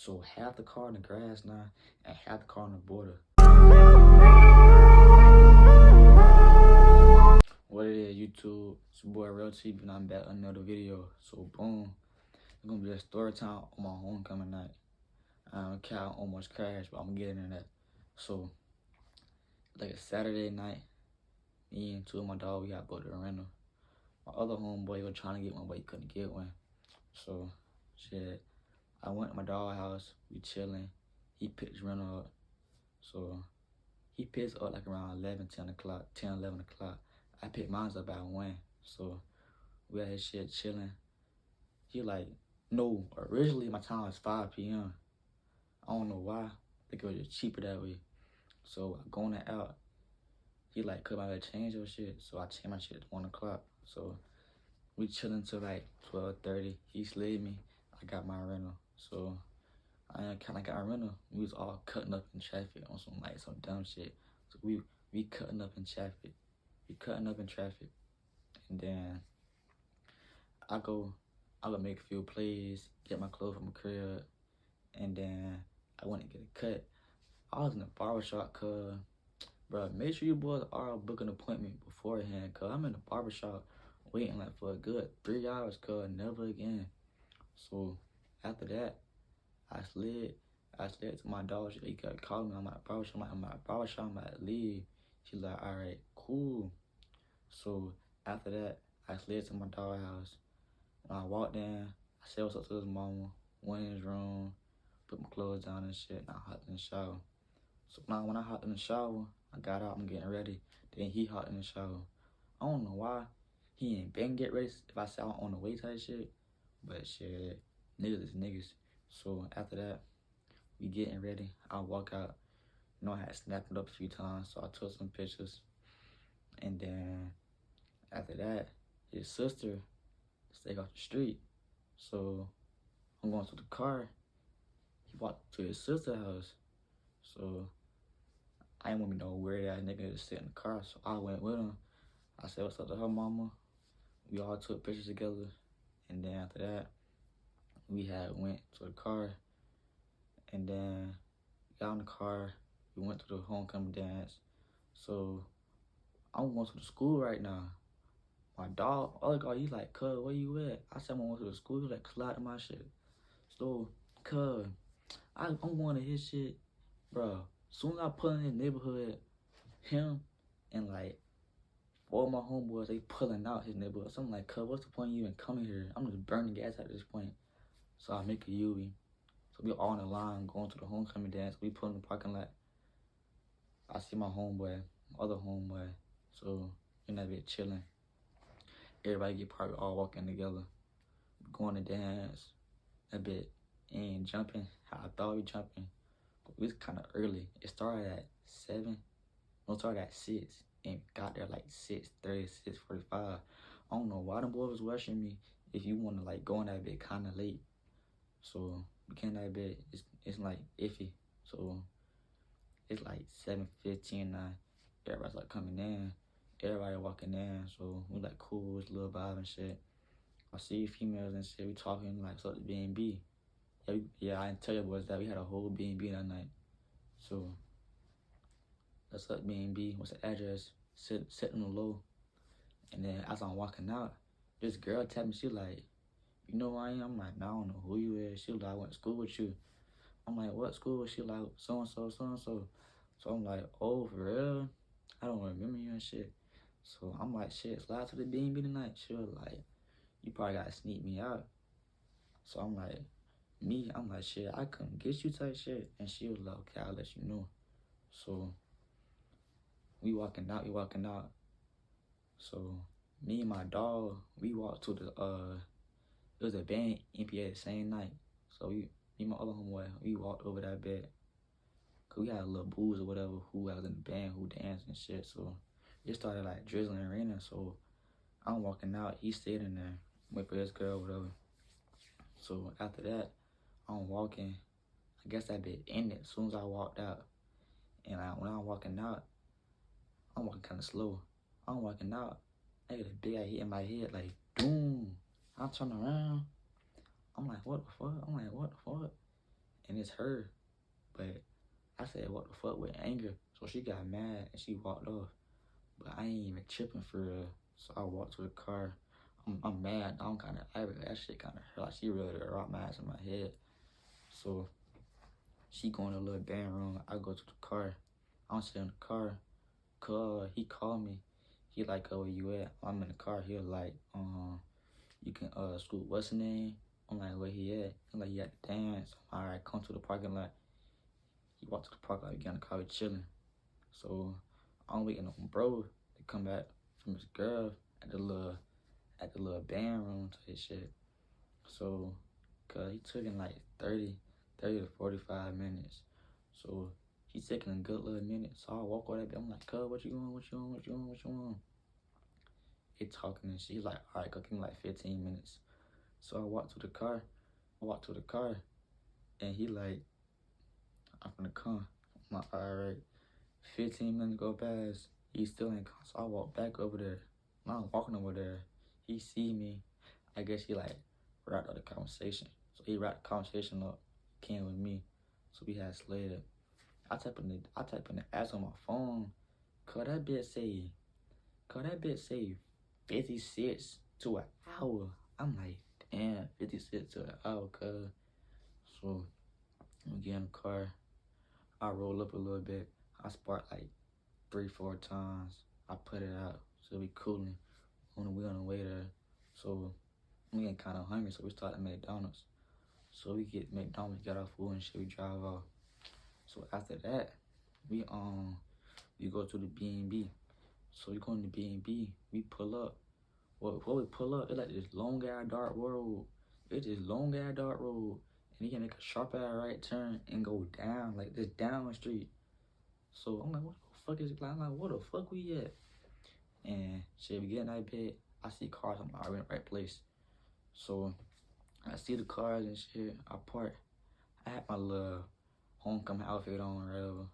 So half the car in the grass now and half the car on the border. What it is, YouTube? It's your boy Real TV and I'm back on another video. So boom, it's gonna be a story time on my homecoming night. Cal almost crashed, but I'm getting in that. So like a Saturday night, me and two of my dog, we gotta go to the rental. My other homeboy was trying to get one, but he couldn't get one. So shit, I went to my dog house, we chilling. He picked his rental up. So he picks up like around 11, 10 o'clock, 10, 11 o'clock. I picked mine up about 1. So we had his shit chilling. He like, no, originally my time was 5 p.m. I don't know why. I think it was just cheaper that way. So I go on the out. He like, could I change your shit? So I changed my shit at 1 o'clock. So we chilling till like 12:30. He slid me. I got my rental. So I kind of got a rental. We was all cutting up in traffic on some dumb shit. So we cutting up in traffic. We cutting up in traffic. And then I go make a few plays, get my clothes from the crib, and then I went to get a cut. I was in the barbershop, cuz, bro, make sure you boys are book an appointment beforehand, cuz I'm in the barbershop waiting like for a good 3 hours, cuz, never again. So after that, I slid. I slid to my dog. She kept calling me. I'm at barbershop. I'm at barbershop. I'm at leave. She like, all right, cool. So after that, I slid to my dog house. When I walked in, I said what's up to his mama, went in his room, put my clothes down and shit, and I hopped in the shower. So now when I hopped in the shower, I got out, I'm getting ready. Then he hopped in the shower. I don't know why. He ain't been get ready if I saw on the way type shit. But shit, niggas is niggas. So after that, we getting ready. I walk out. You know, I had snapped it up a few times, so I took some pictures. And then after that, his sister stayed off the street. So I'm going to the car. He walked to his sister's house. So I didn't want me no weird ass nigga to sit in the car. So I went with him. I said what's up to her mama. We all took pictures together. And then after that, we had went to the car. And then got in the car. We went to the homecoming dance. So I'm going to the school right now. My dog, other guy, he's like, cuz, where you at? I said I'm going to the school. He's like, slide to my shit. So, cuz, I'm going to his shit, bro. Soon as I pull in his neighborhood, him and like 4 of my homeboys, they pulling out his neighborhood. So I'm like, cuz, what's the point of you even coming here? I'm just burning gas at this point. So I make a U-V. So we all in the line going to the homecoming dance. We pull in the parking lot. I see my homeboy, my other homeboy. So in that bit chilling. Everybody get parked, all walking together. Going to dance. That bit ain't jumping how I thought we jumping. But it was kind of early. It started at 7. No, it started at 6. And got there like 6:30, 6:45. I don't know why them boys was rushing me if you want to like go in that bit kind of late. So we came that bit, it's like iffy. So it's like 7:15 now. Everybody's like coming in. Everybody walking in. So we like cool, it's a little vibe and shit. I see females and shit. We talking like so the B&B. Yeah, I didn't tell you boys that we had a whole B&B that night. So that's up B&B. What's the address? Sitting on the low. And then as I'm walking out, this girl tapped me. She like, you know who I am? I'm like, no, I don't know who you is. She like, I went to school with you. I'm like, what school? She like, so and so, so and so. So I'm like, oh, for real? I don't remember you and shit. So I'm like, shit, slide to the B&B tonight. She was like, you probably gotta sneak me out. So I'm like, I'm like, shit, I couldn't get you type shit. And she was like, okay, I'll let you know. So we walking out. So me and my dog, we walked to the it was a band NPA the same night. So me and my other homeboy, we walked over that bed. Cause we had a little booze or whatever, who was in the band, who danced and shit. So it started like drizzling and raining. So I'm walking out, he stayed in there, wait for his girl, whatever. So after that, I'm walking. I guess that bit ended as soon as I walked out. And when I'm walking out, I'm walking kind of slow. I'm walking out, I get a big ass hit in my head, like, doom. I turn around. I'm like, what the fuck? and it's her. But I said, what the fuck, with anger. So she got mad and she walked off. But I ain't even tripping for real. So I walked to the car. I'm mad. I'm kind of angry. That shit kind of hurt. Like, she really rocked my ass in my head. So she go in the little band room. I go to the car. I'm sitting in the car. He called me. He like, where you at? I'm in the car. He was like, you can scoot what's his name? I'm like, where he at? He like, he at the dance. All right, come to the parking lot. He walked to the parking lot. We got in the car, we chilling. So I'm waiting on bro to come back from his girl at the little band room type shit. So, cause he took in like 30 to 45 minutes. So he taking a good little minute. So I walk over there. I'm like, cuz, what you on? What you on? What you on? What you on? He talking and she's like, all right, give me like 15 minutes. So I walk to the car. And he like, I'm gonna come. I'm like, all right. 15 minutes go past. He still ain't come. So I walk back over there. When I'm walking over there, he see me. I guess he like wrapped up the conversation. So he wrapped the conversation up, came with me. So we had slid. I type in the ads on my phone. Cause that bitch say 56 to an hour. I'm like, damn, 56 to an hour, cuz. So we get in the car. I roll up a little bit. I spark like 3-4 times. I put it out. So we cooling. We on the way there. So we getting kind of hungry. So we start at McDonald's. So we get McDonald's, get our food and shit. We drive off. So after that, we go to the B&B. So we go in the B&B. We pull up. Well, before we pull up, it's like this long ass dark road. And you can make a sharp ass right turn and go down, like this down the street. So I'm like, what the fuck is it? I'm like, where the fuck we at? And shit, we get in that bed. I see cars. I'm already in the right place. So I see the cars and shit. I park. I had my little homecoming outfit on, or whatever.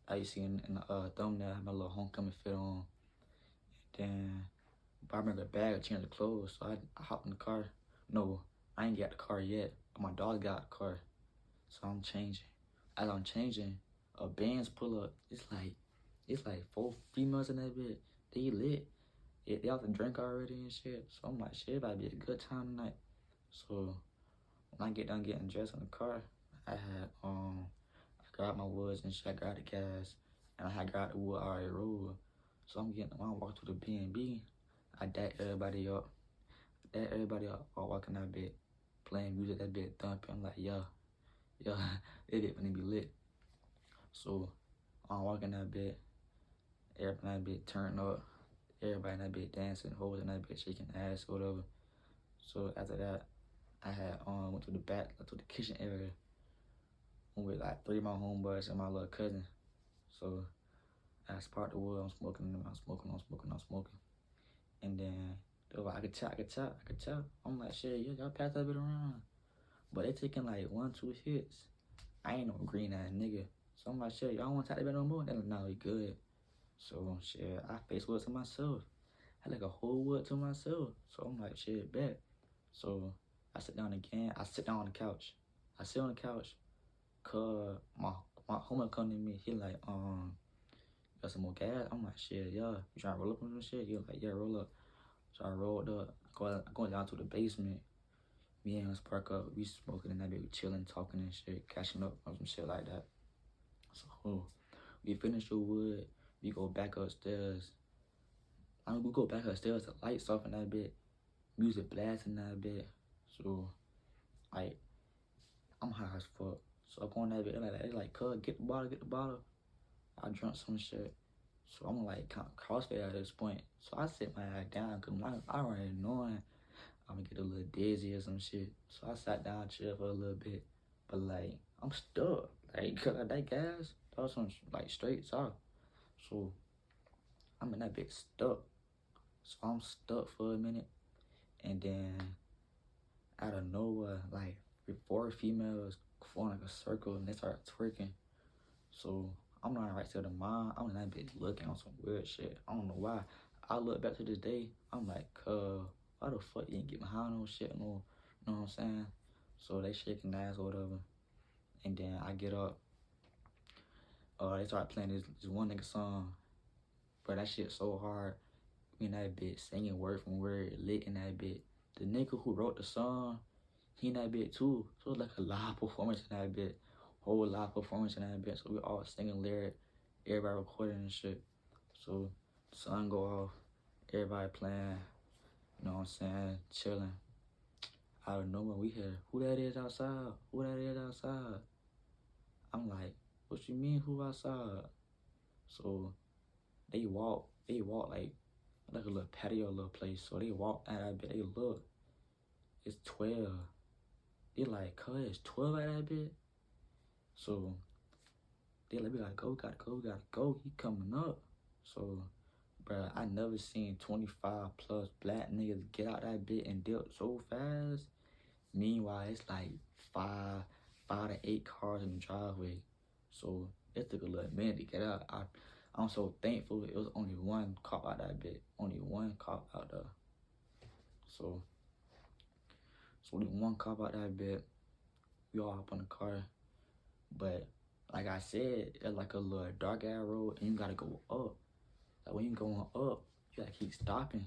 I used to see in the thumbnail. I had my little homecoming fit on. Then I remember the bag, change the clothes. So I hopped in the car. No, I ain't got the car yet. But my dog got the car. So I'm changing. As I'm changing, a band's pull up. It's like 4 females in that bed. They lit. They have to drink already and shit. So I'm like, shit, it about to be a good time tonight. So when I get done getting dressed in the car, I grabbed my woods and shit. I grabbed the gas, and I had grabbed the wood already rolled. So when I walk to the B&B, I dack everybody up. All walking that bed, playing music, that bed thumping. I'm like, yeah, it bit gonna be lit. So I'm walking that bed, everybody in that bed turned up, everybody in that bed dancing, hoes in that bed shaking ass, whatever. So after that, I had went to the back, to the kitchen area. I'm with like 3 of my homeboys and my little cousin. So I sparked the wood. I'm smoking. And then they were like, I could tell. I'm like, shit, y'all pass that bit around. But they taking like 1-2 hits. I ain't no green ass nigga. So I'm like, shit, y'all want to take that bit no more? They're like, no, we good. So shit, I face wood to myself. I had like a whole wood to myself. So I'm like, shit, bet. So I sit down again. I sit down on the couch. Cause my homie come to me. He like, got some more gas? I'm like, shit, yeah. You trying to roll up on some shit? He was like, yeah, roll up. So I rolled up. Going down to the basement. Me and him spark up. We smoking and that bit, we chilling, talking and shit, catching up on some shit like that. So we finish the wood. We go back upstairs. We go back upstairs. The lights off in that bit. Music blasting that bit. So like, I'm high as fuck. So I go on that bit. They like, cuz, get the bottle. I drunk some shit. So I'm like kind of crossfit at this point. So I sit my ass down because I already knowing I'm gonna get a little dizzy or some shit. So I sat down, chill for a little bit. But like, I'm stuck. Like, cause that gas, that was some like straight sauce. So I'm in that bitch stuck. So I'm stuck for a minute. And then out of nowhere, like 4 females form like a circle and they start twerking. So I'm not right to the mind. I'm in that bitch looking on some weird shit. I don't know why. I look back to this day. I'm like, why the fuck you didn't get behind no shit? No, you know what I'm saying? So they shaking ass or whatever. And then I get up. They start playing this one nigga song. But that shit so hard. Me and that bitch singing word from word, lit in that bitch. The nigga who wrote the song, he in that bitch too. So it's like a live performance in that bitch. Whole live performance in that bitch. So we all singing lyric, everybody recording and shit. So the sun go off, everybody playing, you know what I'm saying, chilling. Out of nowhere we hear, who that is outside? Who that is outside? I'm like, what you mean who outside? So they walk like a little patio little place. So they walk out that bit, they look, it's 12. They like, cuz it's 12 at that bit. So they like, we gotta go, we gotta go. He coming up. So, bruh, I never seen 25 plus black niggas get out that bit and dip so fast. Meanwhile, it's like five to eight cars in the driveway. So it took a little minute to get out. I'm so thankful it was only one cop out that bit. Only one cop out there. So only one cop out that bit. We all hop on the car. But like I said, it's like a little dark ass road and you gotta go up. Like when you going up, you gotta keep stopping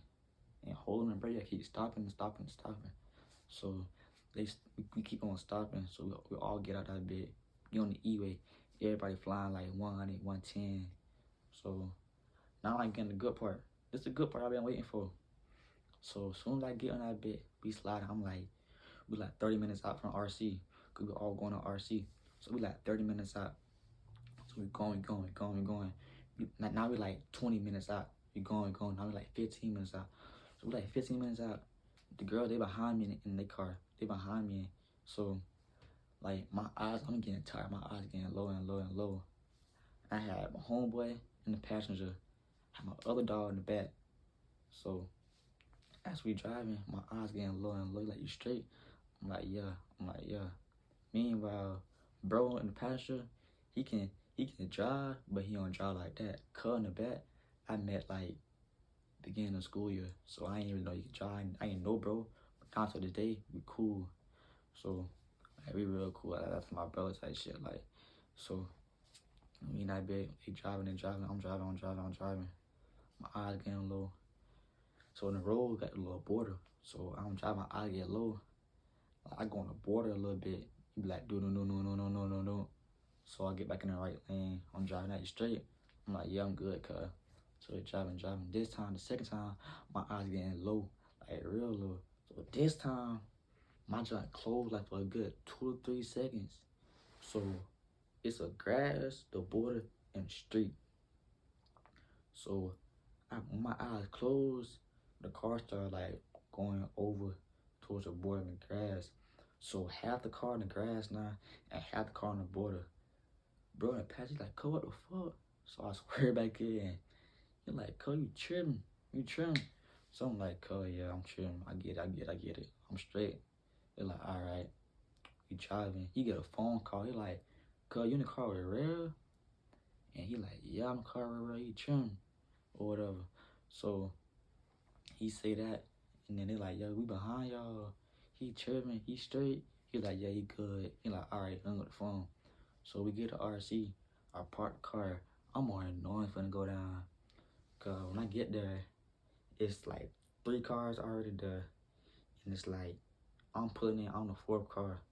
and holding the brake. You gotta keep stopping and stopping and stopping. So we keep on stopping. So we all get out that bit. Get on the E-way. Everybody flying like 100, 110. So now I'm getting the good part. This is the good part I've been waiting for. So as soon as I get on that bit, we sliding. We like 30 minutes out from RC. Cause we all going to RC. So we like 30 minutes out. So we going. Now we like 20 minutes out. We going. Now we like 15 minutes out. So we like 15 minutes out. The girl, they behind me in their car. They behind me. So like my eyes, I'm getting tired. My eyes getting low and low and low. I had my homeboy in the passenger. I had my other dog in the back. So as we driving, my eyes getting low and low. Like, you straight? I'm like, yeah. Meanwhile, bro in the passenger, he can drive, but he don't drive like that. Cut in the back, I met like beginning of school year, so I ain't even know he could drive. I ain't know, bro. But now to the day, we cool. So like, we real cool. That's my brother type shit. Like, so me and that bitch, he driving. I'm driving. My eyes getting low. So in the road got a little border. So I'm driving, my eye get low. I go on the border a little bit. He be like, no. So I get back in the right lane. I'm driving at you straight. I'm like, yeah, I'm good, cuz. So driving. This time, the second time, my eyes getting low, like real low. So this time, my joint closed like for a good 2 to 3 seconds. So it's a grass, the border, and the street. So when my eyes closed, the car started like going over towards the border and the grass. So half the car in the grass now and half the car on the border. Bro in the passenger like, cuz, what the fuck? So I swear back in. You're like, cuz, you tripping. So I'm like, cuz, yeah, I'm tripping. I get it. I'm straight. They're like, all right. We driving. He get a phone call. He like, cuz, you in the car with Real? And he like, yeah, I'm in the car with Real. You tripping? Or whatever. So he say that, and then they like, yo, we behind y'all. He tripping, he straight. He like, yeah, he good. He like, all right, hung up the phone. So we get to RC, I park the car. I'm already knowing it's gonna go down. Cause when I get there, it's like 3 cars already there. And it's like, I'm pulling in on the 4th car.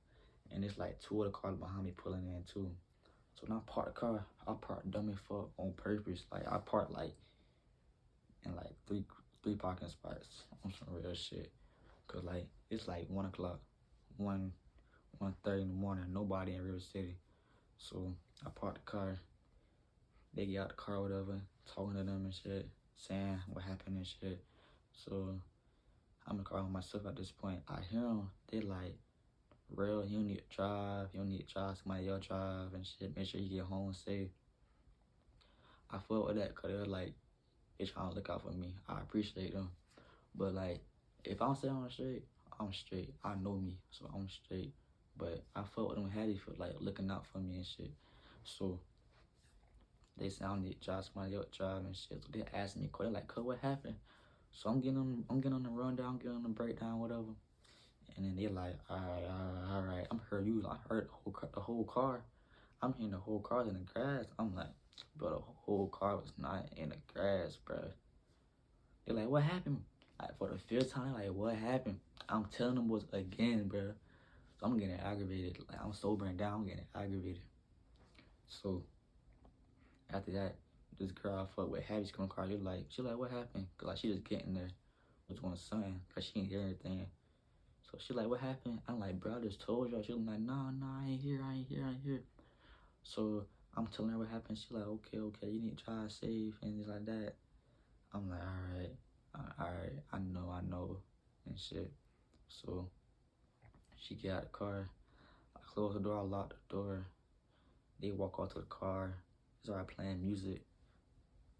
And it's like 2 other cars behind me pulling in too. So when I park the car, I park dumb as fuck on purpose. Like, I park like in like three parking spots on some real shit. Cause like it's like 1 o'clock, 1:30 in the morning, nobody in River City. So I parked the car. They get out the car, whatever, talking to them and shit, saying what happened and shit. So I'm in the car with myself at this point. I hear them. They like, Real, you don't need to drive. You don't need to drive. Somebody else drive and shit. Make sure you get home safe. I fought with that because they're like, they trying to look out for me. I appreciate them. But like, if I'm sitting on the street, I'm straight. I know me, so I'm straight. But I felt them heavy for like looking out for me and shit. So they say I don't need to drive, somebody else drive and shit. So they asking me, they're like, cuz, what happened? So I'm getting on the rundown, getting on the breakdown, whatever. And then they like, all right. I'm heard you. I heard the whole car. I'm hearing the whole car in the grass. I'm like, bro, the whole car was not in the grass, bro. They're like, what happened? Like for the fifth time, like what happened? I'm telling them what's again, bro. So I'm getting aggravated. Like I'm sobering down. I'm getting aggravated. So after that, this girl I fuck with, Habby, she come in the car. She like, what happened? Cause like she just getting there with one son, cause she didn't hear anything. So she like, what happened? I'm like, bro, I just told y'all. She was like, nah, I ain't here, I ain't here, I ain't here. So I'm telling her what happened. She like, okay, you need to drive safe and things like that. I'm like, all right, I know, and shit. So she get out the car. I close the door, I lock the door. They walk out to the car. Start playing music.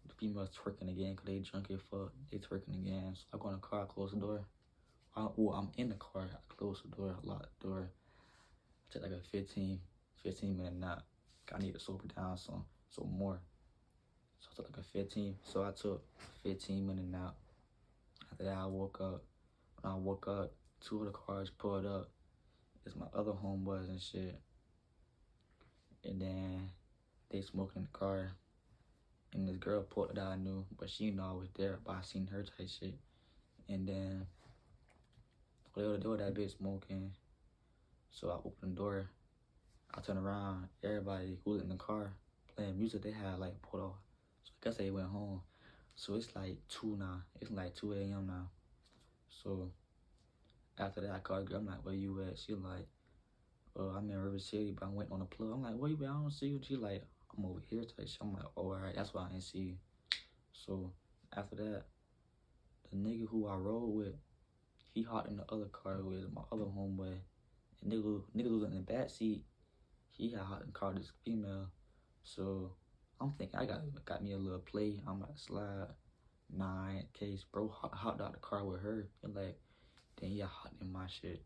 The female's twerking again because they drunk as fuck. They twerking again. So I go in the car, I close the door. I'm in the car. I close the door, I lock the door. I take like a 15-minute nap. I need to sober down some more. So I took like a 15. So I took a 15-minute nap. After that, I woke up. When I woke up, two of the cars pulled up. It's my other homeboys and shit. And then they smoking in the car. And this girl pulled that I knew, but she didn't know I was there, but I seen her type shit. And then they were that bitch smoking. So I opened the door. I turned around. Everybody who was in the car playing music, they had like pulled off. So I guess they went home. So it's like 2 now. It's like 2 a.m. now. So after that, I called the girl. I'm like, where you at? She like, I'm in River City, but I'm waiting on the plug. I'm like, where you at? I don't see you. She like, I'm over here type shit. I'm like, oh, all right. That's why I didn't see you. So after that, the nigga who I rode with, he hopped in the other car with my other homeboy. And nigga was in the back seat. He had hopped in the car with this female. So I'm thinking I got me a little play. I'm about to slide. Nah, in case bro hopped out the car with her. And like, then he hopped in my shit.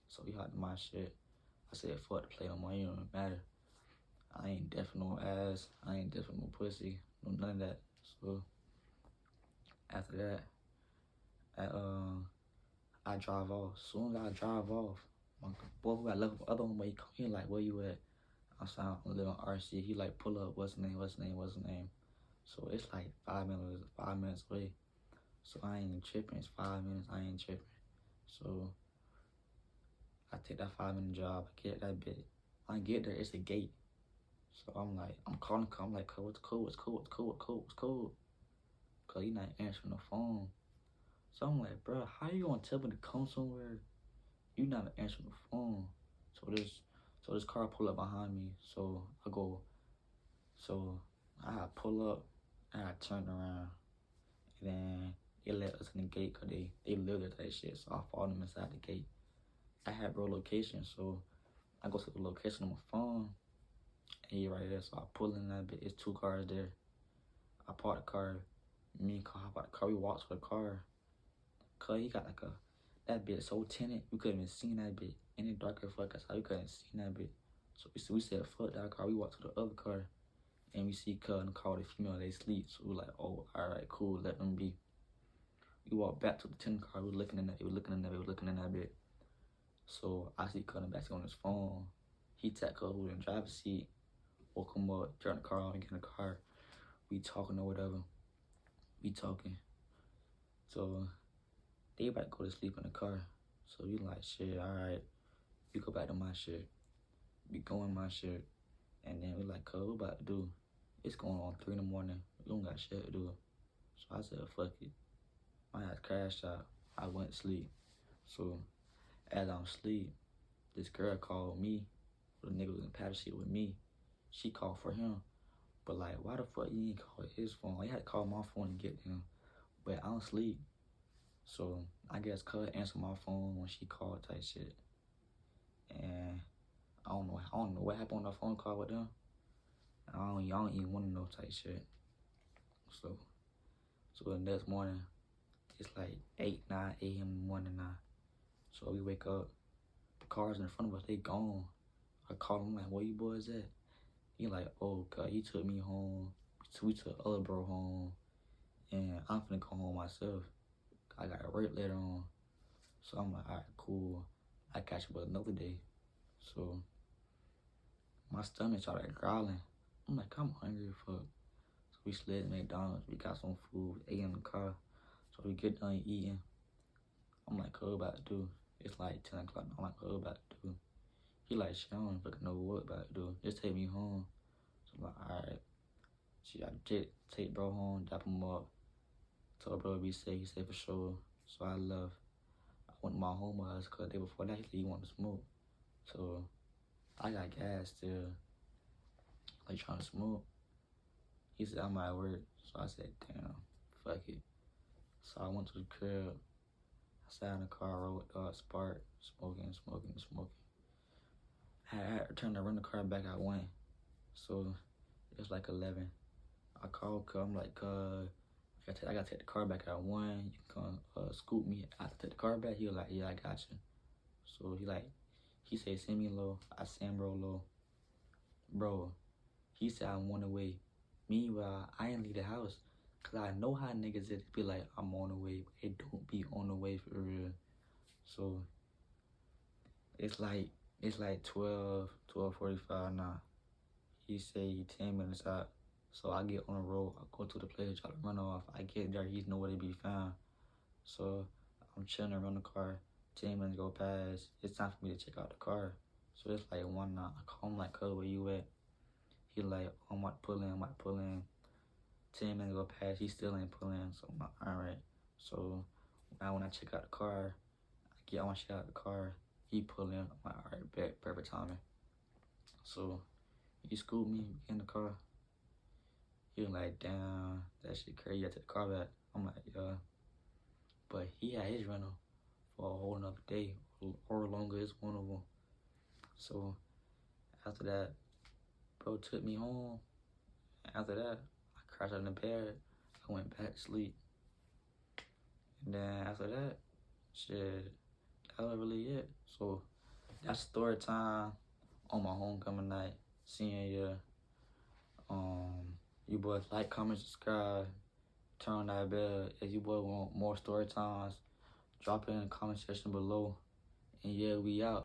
So he hopped in my shit. I said, fuck the play no more. It don't matter. I ain't deaf no ass. I ain't deaf no pussy. No none of that. So after that, I drive off. Soon as I drive off, my boy who got left with the other homeboy, he come in like, where you at? I said, I'm living on RC. He like, pull up, what's the name? So it's like 5 minutes away. So I ain't tripping. It's 5 minutes. I ain't tripping. So I take that 5-minute job. I get that bit. When I get there, it's a gate. So I'm calling. I'm like, what's cool? Cause he not answering the phone. So I'm like, bro, how you gonna tell me to come somewhere? You not answering the phone. So this car pull up behind me. So I go. So I pull up and I turn around. And then they let us in the gate because they live there type shit. So I follow them inside the gate. I had bro location, so I go to the location on my phone. And he right there. So I pull in that bit. It's 2 cars there. I park the car. Me and Carl hop out the car. We walk to the car. Cause he got like that bit so tinted, we couldn't even see that bit. In the darker fuck us, we couldn't see that bit. So we said fuck that car. We walked to the other car, and we see Cuz in the car with the female. They sleep. So we like, oh, all right, cool, let them be. We walked back to the 10 car. We were looking in that bit. So I see Cuz in the back on his phone. He tapped Cuz who was in the driver's seat. Woke him up, turn the car on, get in the car. We talking or whatever. We talking. So they about to go to sleep in the car. So we like, shit, all right. We go back to my shit. We go in my shit. And then we like, cuz, what about to do? It's going on 3 in the morning. We don't got shit to do. So I said, fuck it. My ass crashed out. I went to sleep. So as I'm asleep, this girl called me. The nigga was in the passenger seat with me. She called for him. But like, why the fuck you ain't call his phone? I had to call my phone to get him. But I don't sleep. So I guess cuz answered my phone when she called type shit. And I don't know what happened on the phone call with them. Y'all don't even want to know type shit. So the next morning, it's like 8, 9 a.m. in the morning now. So we wake up, the cars in front of us, they gone. I call him like, where you boys at? He like, oh, cuz he took me home. We took other bro home. And I'm finna go home myself. I got work later on. So I'm like, all right, cool. I catch up another day. So my stomach started growling. I'm like, I'm hungry as fuck. So we slid to McDonald's. We got some food, ate in the car. So we get done eating. I'm like, what about to do? It's like 10 o'clock. I'm like, what about to do? He like, shit, I don't fucking know what about to do. Just take me home. So I'm like, alright. She I did take bro home, drop him up. Told bro to be safe. He said for sure. So I left. I went to my homeboy's because the day before that he said he wanted to smoke. So I got gas still. Like trying to smoke. He said I'm at work. So I said, damn, fuck it. So I went to the crib. I sat in the car, rolled the spark, smoking. I had turned to run the car back at 1. So it was like 11. I called cuz I'm like, I gotta take the car back at 1. You can come scoop me. I have to take the car back. He was like, yeah, I got you. So he said, send me low. I send bro low. Bro, he said I'm on the way. Meanwhile, I ain't leave the house. Cause I know how niggas is be like, I'm on the way. But it don't be on the way for real. So it's like 12:45 now. He say he 10 minutes out. So I get on the road, I go to the place, try to run off. I get there, he's nowhere to be found. So I'm chilling around the car. 10 minutes go past. It's time for me to check out the car. So it's like 1 now. I call him like, cuz, where you at? He like, I'm about to pull in. 10 minutes go past, he still ain't pulling. So I'm like, alright. So now when I check out the car, I want to check out the car. He pull in. I'm like, alright, bet, perfect timing. So he scooped me in the car. He was like, damn, that shit crazy. I took the car back. I'm like, yeah. But he had his rental for a whole nother day or longer. It's one of them. So after that, bro took me home. After that, I crashed out in the bed. I went back to sleep. And then after that, shit, that was really it. So that's story time on my homecoming night. Seeing you. You boys like, comment, subscribe, turn on that bell. If you boys want more story times, drop it in the comment section below. And yeah, we out.